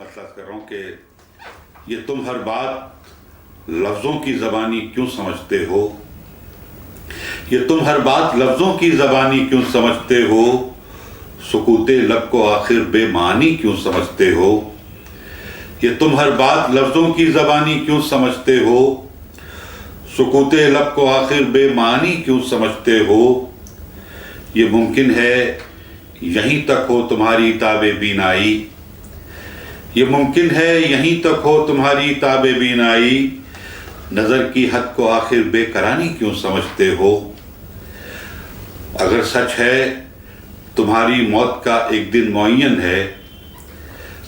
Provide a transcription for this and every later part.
مطلب کر رہا ہوں کہ یہ تم ہر بات لفظوں کی زبانی کیوں سمجھتے ہو، یہ تم ہر بات لفظوں کی زبانی کیوں سمجھتے ہو، سکوت لب کو آخر بے معنی کیوں سمجھتے ہو، یہ تم ہر بات لفظوں کی زبانی کیوں سمجھتے ہو، سکوت لب کو آخر بے معنی کیوں سمجھتے ہو۔ یہ ممکن ہے یہیں تک ہو تمہاری تاب بینائی، یہ ممکن ہے یہیں تک ہو تمہاری تاب بینائی، نظر کی حد کو آخر بے کرانی کیوں سمجھتے ہو۔ اگر سچ ہے تمہاری موت کا ایک دن معین ہے،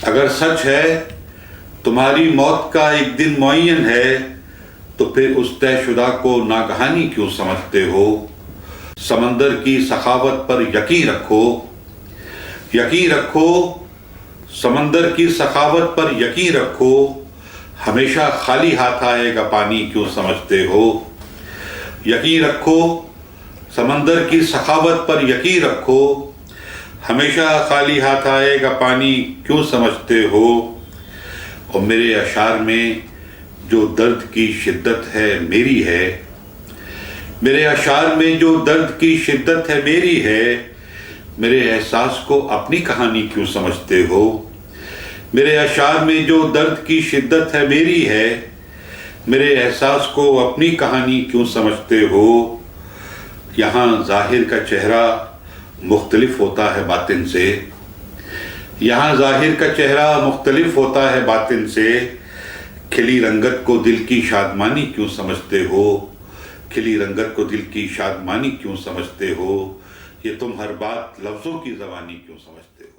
اگر سچ ہے تمہاری موت کا ایک دن معین ہے، تو پھر اس طے شدہ کو ناگہانی کیوں سمجھتے ہو۔ سمندر کی سخاوت پر یقین رکھو، یقین رکھو، سمندر کی سخاوت پر یقین رکھو، ہمیشہ خالی ہاتھ آئے گا پانی کیوں سمجھتے ہو۔ یقین رکھو، سمندر کی سخاوت پر یقین رکھو، ہمیشہ خالی ہاتھ آئے گا پانی کیوں سمجھتے ہو۔ اور میرے اشعار میں جو درد کی شدت ہے میری ہے، میرے اشعار میں جو درد کی شدت ہے میری ہے، میرے احساس کو اپنی کہانی کیوں سمجھتے ہو۔ میرے اشعار میں جو درد کی شدت ہے میری ہے، میرے احساس کو اپنی کہانی کیوں سمجھتے ہو۔ یہاں ظاہر کا چہرہ مختلف ہوتا ہے باطن سے، یہاں ظاہر کا چہرہ مختلف ہوتا ہے باطن سے، کھلی رنگت کو دل کی شادمانی کیوں سمجھتے ہو، کھلی رنگت کو دل کی شادمانی کیوں سمجھتے ہو، یہ تم ہر بات لفظوں کی زبانی کیوں سمجھتے ہو۔